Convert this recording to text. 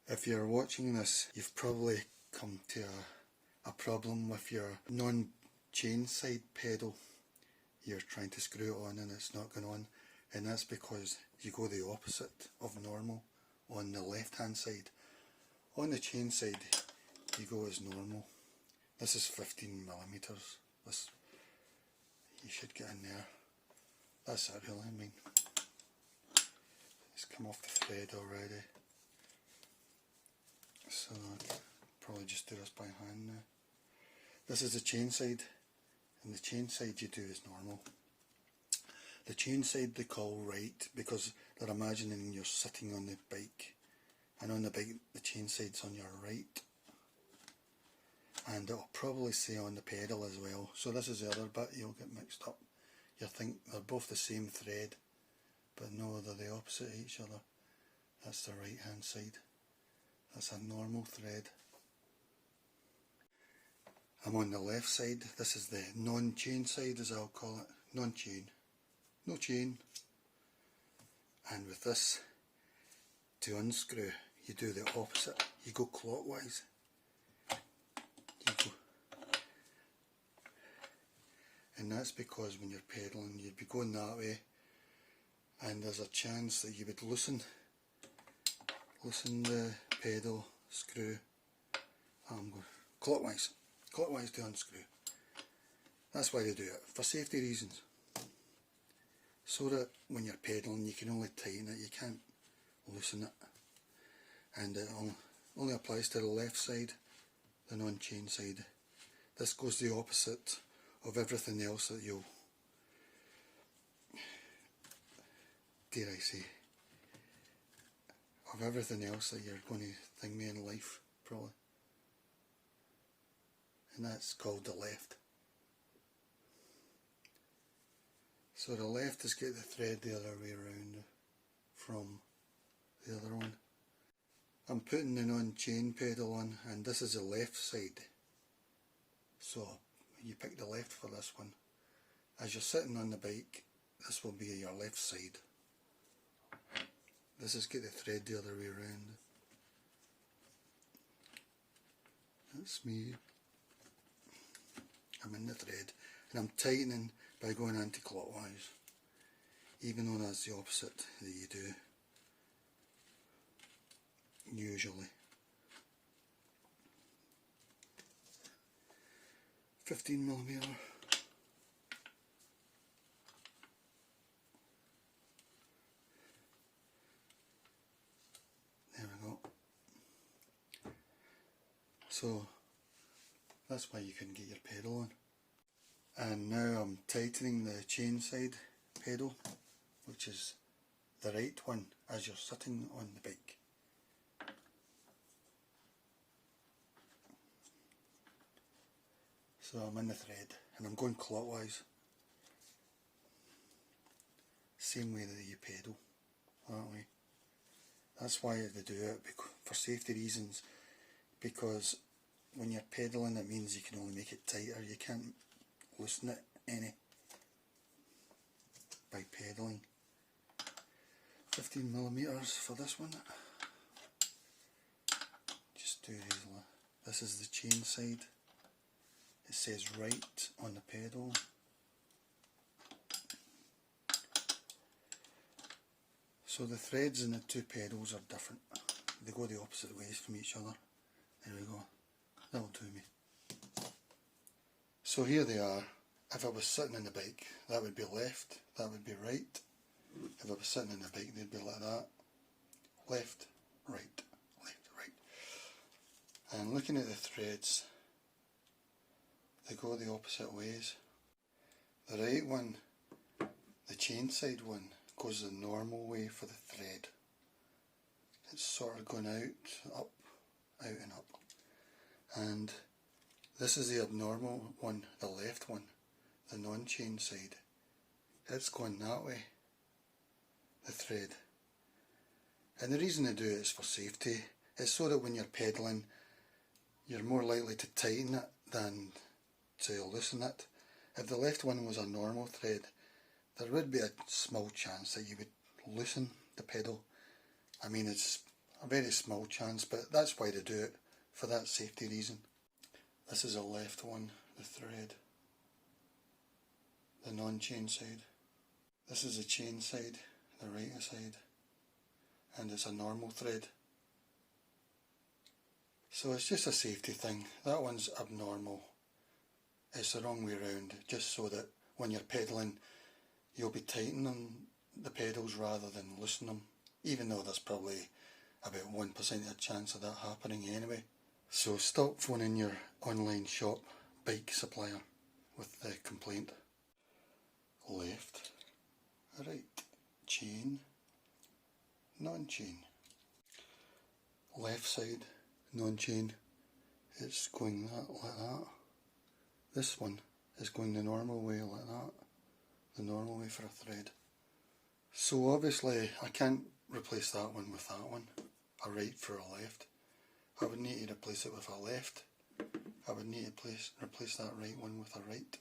If you're watching this, you've probably come to a problem with your non-chain side pedal. You're trying to screw it on and it's not going on, and that's because you go the opposite of normal on the left hand side. On the chain side you go as normal. This is 15mm. This, you should get in there. That's it really, I mean. It's come off the thread already. So I'll probably just do this by hand now. This is the chain side, and the chain side you do as normal. The chain side they call right because they're imagining you're sitting on the bike, and on the bike the chain side's on your right, and it'll probably say on the pedal as well. So this is the other bit you'll get mixed up. You think they're both the same thread, but no, they're the opposite of each other. That's the right hand side. That's a normal thread. I'm on the left side. This is the non-chain side, as I'll call it. Non-chain. No chain. And with this, to unscrew, you do the opposite. You go clockwise. You go. And that's because when you're pedalling, you'd be going that way, and there's a chance that you would loosen the pedal screw. I'm going clockwise to unscrew. That's why they do it, for safety reasons, so that when you're pedalling you can only tighten it, you can't loosen it. And it only applies to the left side, the non-chain side. This goes the opposite of everything else that you'll, dare I say, of everything else that you're going to think me in life, probably. And that's called the left. So the left is get the thread the other way around from the other one. I'm putting the non-chain pedal on, and this is the left side. So you pick the left for this one. As you're sitting on the bike, this will be your left side. This is get the thread the other way around. That's me. I'm in the thread, and I'm tightening by going anti-clockwise, even though that's the opposite that you do usually. 15mm. There we go. So that's why you couldn't get your pedal on. And now I'm tightening the chain side pedal, which is the right one, as you're sitting on the bike. So I'm in the thread and I'm going clockwise, same way that you pedal, that way. That's why they do it, for safety reasons, because when you're pedaling it means you can only make it tighter, you can't loosen it any by pedaling. 15mm for this one. Just do these. This is the chain side. It says right on the pedal. So the threads in the two pedals are different. They go the opposite ways from each other. There we go. That'll do me. So here they are. If I was sitting in the bike, that would be left, that would be right. If I was sitting in the bike, they'd be like that. Left, right, left, right. And looking at the threads, they go the opposite ways. The right one, the chain side one, goes the normal way for the thread. It's sort of going out, up, out and up. And this is the abnormal one, the left one, the non-chain side. It's going that way, the thread. And the reason they do it is for safety. It's so that when you're pedaling, you're more likely to tighten it than to loosen it. If the left one was a normal thread, there would be a small chance that you would loosen the pedal. I mean, it's a very small chance, but that's why they do it, for that safety reason. This is a left one, the thread, the non-chain side. This is the chain side, the right side, and it's a normal thread. So it's just a safety thing. That one's abnormal. It's the wrong way round, just so that when you're pedalling you'll be tightening the pedals rather than loosening them, even though there's probably about 1% chance of that happening anyway. So stop phoning your online shop bike supplier with the complaint. Left, right, chain, non-chain. Left side, non-chain, it's going like that. This one is going the normal way like that, the normal way for a thread. So obviously I can't replace that one with that one, a right for a left. I would need to replace it with a left. I would need to replace that right one with a right.